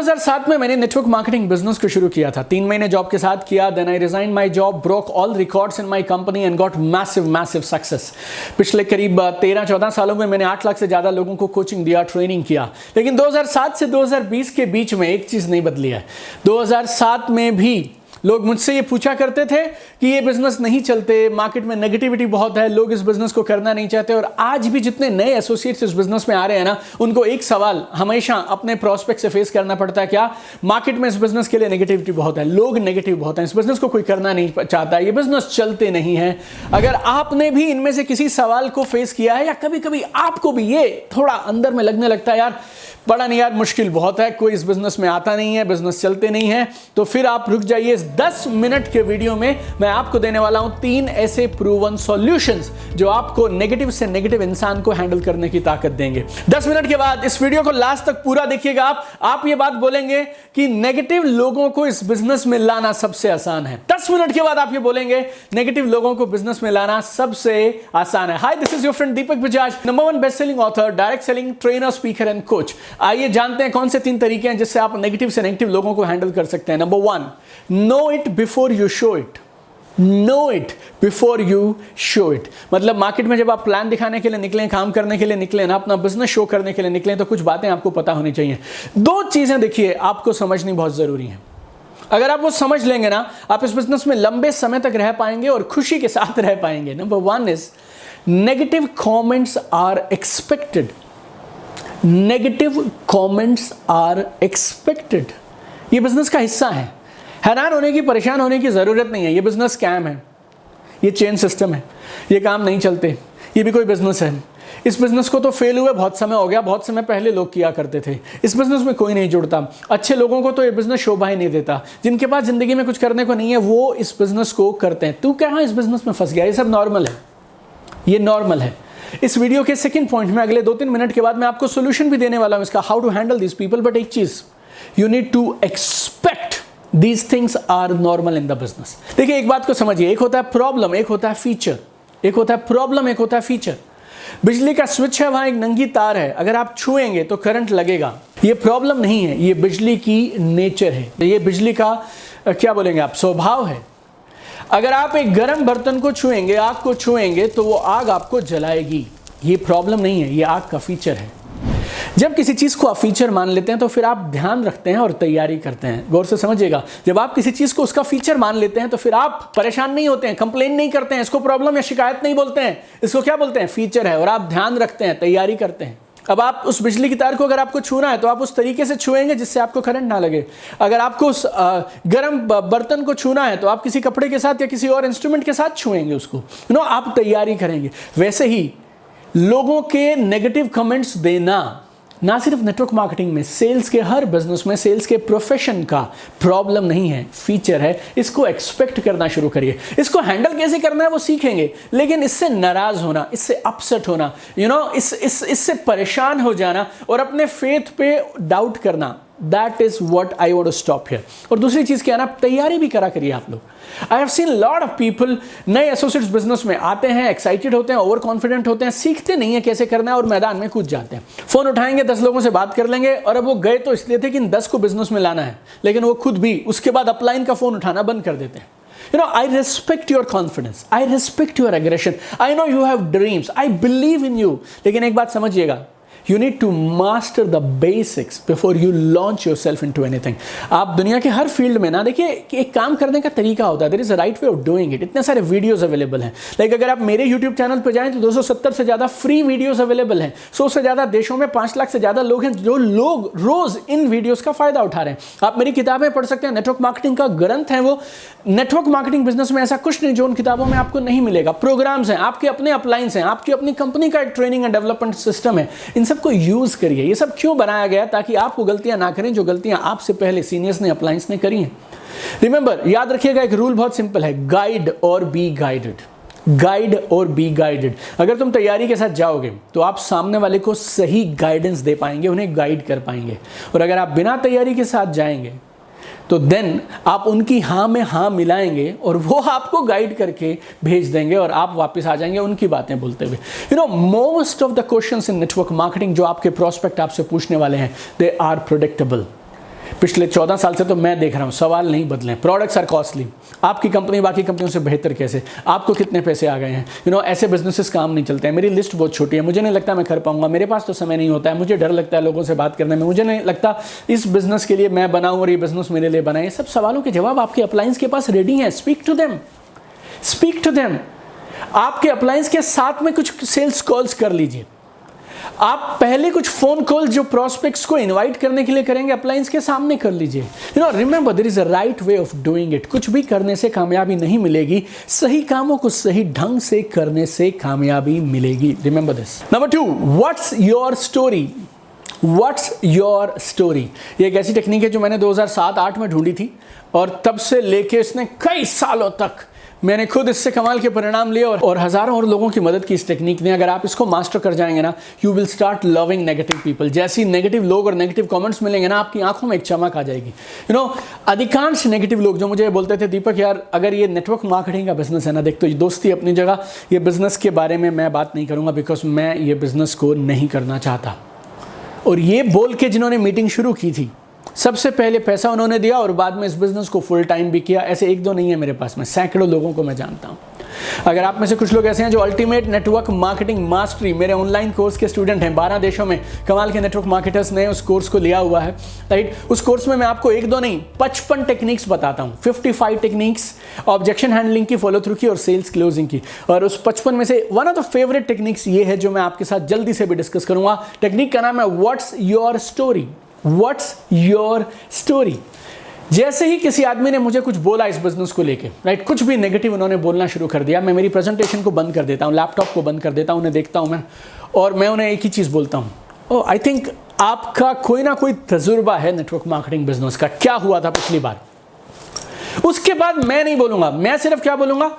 2007 में मैंने network marketing business को शुरू किया था। 3 महीने जॉब के साथ किया, then I resign my job, broke all records in my company and got massive success. पिछले करीब 13-14 सालों में मैंने 8 लाख से ज्यादा लोगों को कोचिंग दिया, ट्रेनिंग किया। लेकिन 2007 से 2020 के बीच में एक चीज नहीं बदली है। 2007 में भी लोग मुझसे ये पूछा करते थे कि ये बिजनेस नहीं चलते, मार्केट में नेगेटिविटी बहुत है, लोग इस बिजनेस को करना नहीं चाहते। और आज भी जितने नए एसोसिएट्स इस बिजनेस में आ रहे हैं ना, उनको एक सवाल हमेशा अपने प्रोस्पेक्ट से फेस करना पड़ता है, क्या? मार्केट में इस बिजनेस के लिए नेगेटिविटी बहुत है, लोग नेगेटिव बहुत हैं, इस बिजनेस को कोई करना नहीं चाहता, ये बिजनेस चलते नहीं है। अगर आपने भी इनमें से किसी सवाल को फेस किया है या कभी कभी आपको भी ये थोड़ा अंदर में लगने लगता है, यार पता नहीं यार मुश्किल बहुत है, कोई इस बिजनेस में आता नहीं है, बिजनेस चलते नहीं है, तो फिर आप रुक जाइए। इस 10 मिनट के वीडियो में मैं आपको देने वाला हूं 3 ऐसे प्रूवन सॉल्यूशंस जो आपको नेगेटिव से नेगेटिव इंसान को हैंडल करने की ताकत देंगे। 10 मिनट के बाद इस वीडियो को लास्ट तक पूरा देखिएगा। आप ये बात बोलेंगे कि नेगेटिव लोगों को इस बिजनेस में लाना सबसे आसान है। 10 मिनट के बाद आप ये बोलेंगे नेगेटिव लोगों को बिजनेस में लाना सबसे आसान है। Hi, this is your friend Deepak Bajaj, number 1 best selling author, direct selling trainer, speaker and coach. आइए जानते हैं कौन से 3 तरीके हैं जिससे आप नेगेटिव से नेगेटिव लोगों को हैंडल कर सकते हैं। Number 1, know it before you show it. Know it before you show it. मतलब मार्केट में जब आप प्लान दिखाने के लिए निकले, काम करने के लिए निकले ना, अपना बिजनेस शो करने के लिए निकले, तो कुछ बातें आपको पता होनी चाहिए। 2 चीजें देखिए आपको समझनी बहुत जरूरी है। अगर आप वो समझ लेंगे ना, आप इस बिजनेस में लंबे समय तक रह पाएंगे और खुशी के साथ रह पाएंगे। Number 1 is negative comments are expected. Negative comments are expected. ये बिजनेस का हिस्सा है। हैरान होने की, परेशान होने की जरूरत नहीं है। ये बिजनेस स्कैम है, ये चेन सिस्टम है, ये काम नहीं चलते, ये भी कोई बिजनेस है। इस बिजनेस को तो फेल हुए बहुत समय हो गया, बहुत समय पहले लोग किया करते थे। इस बिजनेस में कोई नहीं जुड़ता। अच्छे लोगों को तो ये बिजनेस शोभा ही नहीं देता। जिनके पास जिंदगी में कुछ करने को नहीं है, वो इस बिजनेस को करते हैं। तू कहाँ इस बिजनेस में फंस गया? ये सब नॉर्मल है, ये नॉर्मल है। इस वीडियो के सेकंड पॉइंट में अगले 2-3 मिनट के बाद मैं आपको सोल्यूशन भी देने वाला हूं इसका, how to handle this people. But एक चीज, you need to expect these things are normal in the business. देखिए एक बात को समझिए, एक होता है प्रॉब्लम, एक होता है फीचर। एक होता है प्रॉब्लम, एक होता है फीचर। बिजली का स्विच है, वहां एक नंगी तार है, अगर आप छुएंगे तो करंट लगेगा। ये प्रॉब्लम नहीं है, ये बिजली की नेचर है, ये बिजली का क्या बोलेंगे आप, स्वभाव है। अगर आप एक गर्म बर्तन को छुएंगे, आग को छुएंगे, तो वो आग आपको जलाएगी। ये प्रॉब्लम नहीं है, ये आग का फीचर है। जब किसी चीज को आप फीचर मान लेते हैं तो फिर आप ध्यान रखते हैं और तैयारी करते हैं। गौर से समझिएगा, जब आप किसी चीज को उसका फीचर मान लेते हैं तो फिर आप परेशान नहीं होते हैं, कंप्लेन नहीं करते हैं, इसको प्रॉब्लम या शिकायत नहीं बोलते हैं, इसको क्या बोलते हैं, फीचर है। और आप ध्यान रखते हैं, तैयारी करते हैं। अब आप उस बिजली की तार को अगर आपको छूना है तो आप उस तरीके से छुएंगे जिससे आपको करंट ना लगे। अगर आपको उस गर्म बर्तन को छूना है तो आप किसी कपड़े के साथ या किसी और इंस्ट्रूमेंट के साथ छुएंगे उसको, आप तैयारी करेंगे। वैसे ही लोगों के नेगेटिव कमेंट्स देना ना सिर्फ नेटवर्क मार्केटिंग में, सेल्स के हर बिजनेस में, सेल्स के प्रोफेशन का प्रॉब्लम नहीं है, फीचर है। इसको एक्सपेक्ट करना शुरू करिए। इसको हैंडल कैसे करना है वो सीखेंगे, लेकिन इससे नाराज होना, इससे अपसेट होना, इससे परेशान हो जाना और अपने फेथ पे डाउट करना, that is what I want to stop here. और दूसरी चीज क्या है ना, तैयारी भी करा करिए आप लोग। I have seen lot of people नए एसोसिएट्स बिजनेस में आते हैं, एक्साइटेड होते हैं, ओवर कॉन्फिडेंट होते हैं, सीखते नहीं है कैसे करना है और मैदान में कूद जाते हैं। फोन उठाएंगे, 10 लोगों से बात कर लेंगे, और अब वो गए तो इसलिए थे कि इन 10 को बिजनेस में लाना है, लेकिन वो खुद भी उसके बाद अपलाइन का फोन उठाना बंद कर देते हैं। I respect your confidence, I respect your aggression, I know you have dreams, I believe in you। लेकिन एक बात समझिएगा, You need to master the basics before you launch yourself into anything। आप दुनिया के हर फील्ड में ना, देखिए कि एक काम करने का तरीका होता है, there is a right way of doing it। इतने सारे वीडियोस अवेलेबल हैं। लाइक अगर आप मेरे YouTube चैनल पर जाएं तो 270 से ज़्यादा फ्री वीडियोस अवेलेबल हैं। 100 से ज़्यादा देशों में 5 लाख से ज़्यादा लोग हैं जो लोग रोज इन वीडियोस का फायदा उठा रहे हैं। आप मेरी किताबें पढ़ सकते हैं, नेटवर्क मार्केटिंग का ग्रंथ है वो। नेटवर्क मार्केटिंग बिजनेस में ऐसा कुछ नहीं जो उन किताबों में आपको नहीं मिलेगा। प्रोग्राम्स हैं, आपके अपने अपलाइंस हैं, आपकी अपनी कंपनी का एक ट्रेनिंग एंड डेवलपमेंट सिस्टम है। इन सबको यूज करिए। ये सब क्यों बनाया गया? ताकि आपको गलतियां ना करें जो गलतियां आपसे पहले सीनियर्स ने, अपलाइंस ने करी हैं। रिमेंबर, याद रखिएगा, एक रूल बहुत सिंपल है, गाइड और बी गाइडेड। गाइड और बी गाइडेड। अगर तुम तैयारी के साथ जाओगे तो आप सामने वाले को सही गाइडेंस दे पाएंगे, उन्हें गाइड कर पाएंगे। और अगर आप बिना तैयारी के साथ जाएंगे तो देन आप उनकी हाँ में हाँ मिलाएंगे और वो आपको गाइड करके भेज देंगे और आप वापस आ जाएंगे उनकी बातें बोलते हुए। Most of the questions in network marketing जो आपके प्रोस्पेक्ट आपसे पूछने वाले हैं, दे आर प्रेडिक्टेबल। पिछले 14 साल से तो मैं देख रहा हूँ, सवाल नहीं बदले। प्रोडक्ट्स आर कॉस्टली, आपकी कंपनी बाकी कंपनियों से बेहतर कैसे, आपको कितने पैसे आ गए हैं, ऐसे बिजनेसेस काम नहीं चलते हैं। मेरी लिस्ट बहुत छोटी है, मुझे नहीं लगता मैं कर पाऊंगा, मेरे पास तो समय नहीं होता है, मुझे डर लगता है लोगों से बात करने में, मुझे नहीं लगता इस बिजनेस के लिए मैं बनाऊँ और ये बिजनेस मेरे लिए बनाए। सब सवालों के जवाब आपके अपलायंस के पास रेडी हैं। Speak to them, speak to them. आपके अपलायंस के साथ में कुछ सेल्स कॉल्स कर लीजिए। आप पहले कुछ फोन कॉल जो प्रोस्पेक्ट्स को इनवाइट करने के लिए करेंगे, अपलायंस के सामने कर लीजिए। Remember there is a right way of doing it. कुछ भी करने से कामयाबी नहीं मिलेगी, सही कामों को सही ढंग से करने से कामयाबी मिलेगी। Remember this. Number 2, what's your story. What's your story, ये एक ऐसी टेक्निक है जो मैंने 2007-8 में ढूंढी थी और तब से लेके इसने कई सालों तक मैंने खुद इससे कमाल के परिणाम लिए और हज़ारों और लोगों की मदद की इस टेक्निक ने। अगर आप इसको मास्टर कर जाएंगे ना, you will start loving negative people. जैसी नेगेटिव लोग और नेगेटिव कमेंट्स मिलेंगे ना, आपकी आंखों में एक चमक आ जाएगी। अधिकांश नेगेटिव लोग जो मुझे बोलते थे, दीपक यार अगर ये नेटवर्क मार्केटिंग का बिजनेस है ना, देख तो ये दोस्ती अपनी जगह, ये बिजनेस के बारे में मैं बात नहीं करूँगा बिकॉज मैं ये बिजनेस को नहीं करना चाहता। और ये बोल के जिन्होंने मीटिंग शुरू की थी, सबसे पहले पैसा उन्होंने दिया और बाद में इस बिजनेस को फुल टाइम भी किया। ऐसे एक दो नहीं है मेरे पास में, सैकड़ों लोगों को मैं जानता हूं। अगर आप में से कुछ लोग ऐसे हैं जो अल्टीमेट नेटवर्क मार्केटिंग मास्टरी मेरे ऑनलाइन कोर्स के स्टूडेंट हैं, 12 देशों में कमाल के नेटवर्क मार्केटर्स ने उस कोर्स को लिया हुआ है, राइट। उस कोर्स में मैं आपको एक दो नहीं 55 टेक्निक्स बताता हूं। 55 टेक्निक्स ऑब्जेक्शन हैंडलिंग की, फॉलो थ्रू की और सेल्स क्लोजिंग की। और उस 55 में से one of the favourite techniques ये है जो मैं आपके साथ जल्दी से भी डिस्कस करूंगा। टेक्निक का नाम है what's your story. What's your story. जैसे ही किसी आदमी ने मुझे कुछ बोला इस बिजनेस को लेके, राइट, कुछ भी नेगेटिव उन्होंने बोलना शुरू कर दिया, मैं मेरी प्रेजेंटेशन को बंद कर देता हूं, लैपटॉप को बंद कर देता हूं, उन्हें देखता हूं मैं, और मैं उन्हें एक ही चीज़ बोलता हूं, ओह आई थिंक आपका कोई ना कोई तजुर्बा है नेटवर्क मार्केटिंग बिजनेस का, क्या हुआ था पिछली बार। उसके बाद मैं नहीं बोलूंगा, मैं सिर्फ क्या बोलूंगा,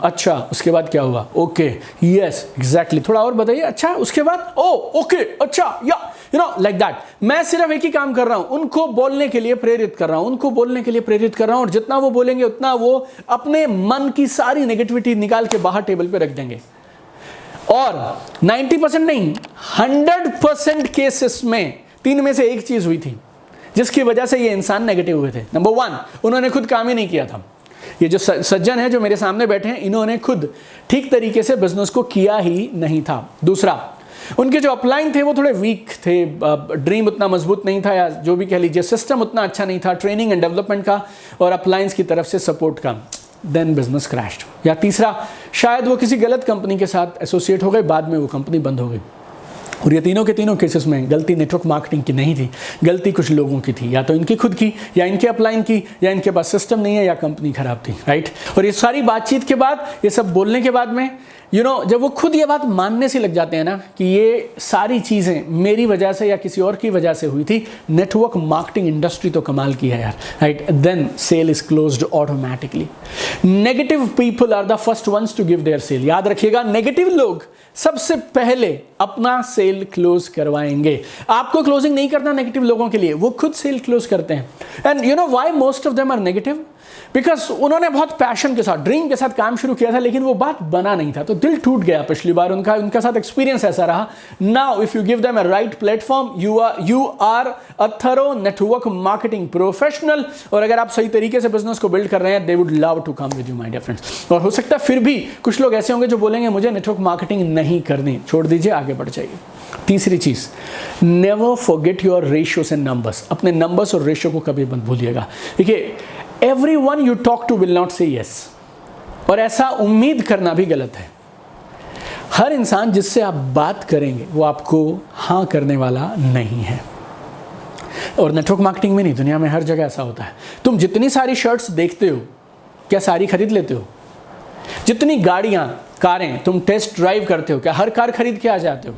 अच्छा उसके बाद क्या हुआ, ओके यस एग्जैक्टली, थोड़ा और बताइए, अच्छा उसके बाद, ओ ओके अच्छा, या लाइक दैट। मैं सिर्फ एक ही काम कर रहा हूं, उनको बोलने के लिए प्रेरित कर रहा हूं, उनको बोलने के लिए प्रेरित कर रहा हूं, और जितना वो बोलेंगे उतना वो अपने मन की सारी नेगेटिविटी निकाल के बाहर टेबल पे रख देंगे। और 90% नहीं 100% केसेस में 3 में से एक चीज हुई थी जिसकी वजह से ये इंसान नेगेटिव हुए थे। नंबर 1, उन्होंने खुद काम ही नहीं किया था। ये जो सज्जन है जो मेरे सामने बैठे हैं, इन्होंने खुद ठीक तरीके से बिजनेस को किया ही नहीं था। दूसरा, उनके जो अपलाइन थे वो थोड़े वीक थे, ड्रीम उतना मजबूत नहीं था, या जो भी कह लीजिए सिस्टम उतना अच्छा नहीं था ट्रेनिंग एंड डेवलपमेंट का और अपलाइंस की तरफ से सपोर्ट का। Then business crashed. या तीसरा, शायद वो किसी गलत कंपनी के साथ एसोसिएट हो गए, बाद में वो कंपनी बंद हो गई। और ये तीनों के तीनों केसेस में गलती नेटवर्क मार्केटिंग की नहीं थी, गलती कुछ लोगों की थी, या तो इनकी खुद की, या इनके अपलाइन की, या इनके पास सिस्टम नहीं है, या कंपनी खराब थी, राइट। और ये सारी बातचीत के बाद, ये सब बोलने के बाद में जब वो खुद ये बात मानने से लग जाते हैं ना कि ये सारी चीज़ें मेरी वजह से या किसी और की वजह से हुई थी, नेटवर्क मार्केटिंग इंडस्ट्री तो कमाल की है यार, right, then sale is closed automatically. Negative people are the first ones to give their sale. याद रखिएगा, नेगेटिव लोग सबसे पहले अपना सेल क्लोज करवाएंगे। आपको क्लोजिंग नहीं करना नेगेटिव लोगों के लिए, वो खुद सेल क्लोज करते हैं। And you know why most of them are negative? Because उन्होंने बहुत पैशन के साथ, ड्रीम के साथ काम शुरू किया था, लेकिन वो बात बना नहीं था, तो दिल टूट गया पिछली बार उनका साथ एक्सपीरियंस ऐसा रहा। Now if you give them a right platform, you are a thorough network marketing professional, और अगर आप सही तरीके से बिजनेस को बिल्ड कर रहे हैं, they would love to come with you my dear friends. और हो सकता है फिर भी कुछ लोग ऐसे होंगे जो बोलेंगे मुझे नेटवर्क मार्केटिंग नहीं करनी, छोड़ दीजिए, आगे बढ़ जाइए। तीसरी चीज, never forget your ratios and numbers. अपने नंबर्स और रेशियो को कभी मत भूलिएगा। देखिए, everyone you talk to will not say yes, और ऐसा उम्मीद करना भी गलत है। हर इंसान जिससे आप बात करेंगे वो आपको हाँ करने वाला नहीं है। और नेटवर्क मार्केटिंग में नहीं, दुनिया में हर जगह ऐसा होता है। तुम जितनी सारी शर्ट्स देखते हो, क्या सारी खरीद लेते हो? जितनी गाड़ियां, कारें तुम टेस्ट ड्राइव करते हो, क्या हर कार खरीद के आ जाते हो?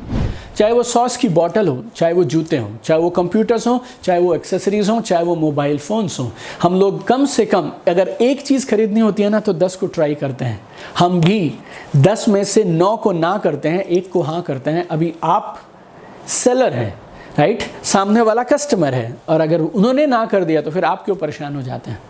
चाहे वो सॉस की बॉटल हो, चाहे वो जूते हों, चाहे वो कंप्यूटर्स हों, चाहे वो एक्सेसरीज हों, चाहे वो मोबाइल फ़ोन्स हों, हम लोग कम से कम अगर एक चीज़ खरीदनी होती है ना तो 10 को ट्राई करते हैं। हम भी 10 में से 9 को ना करते हैं, 1 को हाँ करते हैं। अभी आप सेलर हैं, राइट, सामने वाला कस्टमर है, और अगर उन्होंने ना कर दिया तो फिर आप क्यों परेशान हो जाते हैं?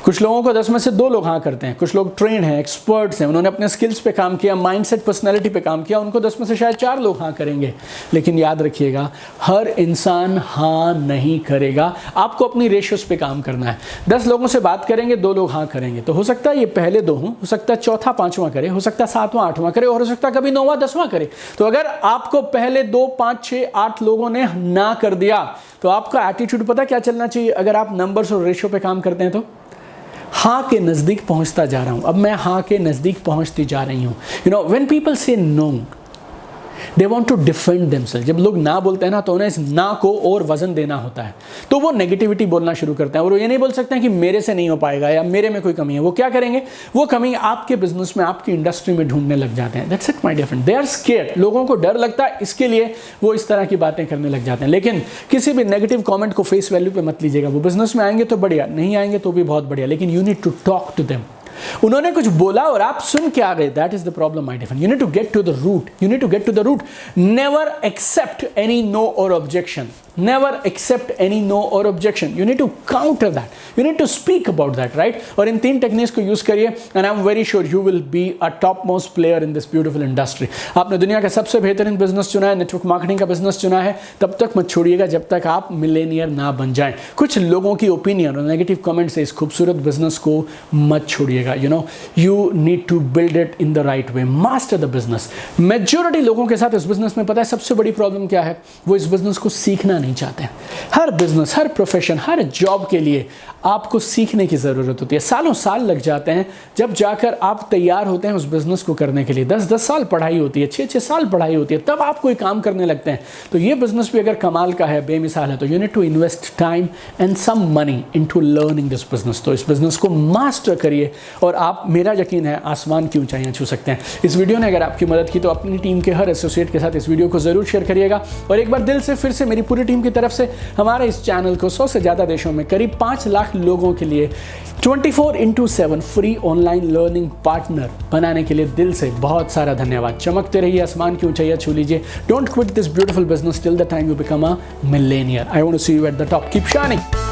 कुछ लोगों को 10 में से 2 लोग हाँ करते हैं, कुछ लोग ट्रेंड हैं, एक्सपर्ट्स हैं, उन्होंने अपने स्किल्स पे काम किया, माइंडसेट, पर्सनैलिटी पे काम किया, उनको 10 में से शायद 4 लोग हाँ करेंगे। लेकिन याद रखिएगा, हर इंसान हाँ नहीं करेगा। आपको अपनी रेशियोज पे काम करना है। 10 लोगों से बात करेंगे, 2 लोग हाँ करेंगे, तो हो सकता है ये पहले 2 हों, हो सकता है चौथा 5वां करे, हो सकता है 7वां 8वां करे, और हो सकता है कभी 9वां 10वां करे। तो अगर आपको पहले 2 5 6 8 लोगों ने ना कर दिया, तो आपका एटीट्यूड पता क्या चलना चाहिए? अगर आप नंबर्स और रेशियो पे काम करते हैं तो हाँ के नज़दीक पहुंचता जा रहा हूं, अब मैं हाँ के नज़दीक पहुंचती जा रही हूं। You know, when people say no, they want to defend themselves. जब लोग ना बोलते हैं ना, तो उन्हें इस ना को और वजन देना होता है, तो वो नेगेटिविटी बोलना शुरू करते हैं। और वो ये नहीं बोल सकते हैं कि मेरे से नहीं हो पाएगा या मेरे में कोई कमी है। वो क्या करेंगे? वो कमी आपके बिजनेस में, आपकी इंडस्ट्री में ढूंढने लग जाते हैं। That's it my dear friend, they are scared. लोगों को डर लगता है, इसके लिए वो इस तरह की बातें करने लग जाते हैं। लेकिन किसी भी नेगेटिव कॉमेंट को फेस वैल्यू पे मत लीजिएगा। वो बिजनेस में आएंगे तो बढ़िया, नहीं आएंगे तो भी बहुत बढ़िया, लेकिन you need to talk to them. उन्होंने कुछ बोला और आप सुन के आ गए, that is the problem my dear friend. You need to get to the root, you need to get to the root. Never accept any no और objection, never accept any no or objection. You need to counter that, you need to speak about that, right? और इन 3 techniques को use करिए, and I'm very sure you will be a topmost player in this beautiful industry. आपने दुनिया का सबसे बेहतरीन business चुना है, नेटवर्क मार्केटिंग का बिजनेस चुना है, तब तक मत छोड़िएगा जब तक आप मिलेनियर ना बन जाएं। कुछ लोगों की ओपिनियन और नेगेटिव कमेंट से इस खूबसूरत बिजनेस को मत छोड़िएगा। You know, you need to build it in the right way, master the business. Majority लोगों के साथ इस बिजनेस में पता है सबसे बड़ी प्रॉब्लम क्या है? वो इस बिजनेस को सीखना नहीं चाहते हैं। हर बिजनेस, हर प्रोफेशन, हर जॉब के लिए आपको सीखने की ज़रूरत होती है। सालों साल लग जाते हैं जब जाकर आप तैयार होते हैं उस बिजनेस को करने के लिए। 10-10 साल पढ़ाई होती है, 6-6 साल पढ़ाई होती है, तब आप कोई काम करने लगते हैं। तो ये बिजनेस भी अगर कमाल का है, बेमिसाल है, तो you need to invest time and some money into learning this business. तो इस बिजनेस को मास्टर करिए और आप, मेरा यकीन है, आसमान की ऊंचाइयां छू सकते हैं। इस वीडियो ने अगर आपकी मदद की तो अपनी टीम के हर एसोसिएट के साथ इस वीडियो को जरूर शेयर करिएगा। और एक बार दिल से फिर से मेरी पूरी टीम की तरफ से हमारे इस चैनल को 100 से ज़्यादा देशों में करीब 5 लाख लोगों के लिए 24/7 फ्री ऑनलाइन लर्निंग पार्टनर बनाने के लिए दिल से बहुत सारा धन्यवाद। चमकते रहिए, आसमान की ऊंचाइयां छू लीजिए। Don't quit this beautiful business till the time you become a millionaire. I want to see you at the top. Keep shining.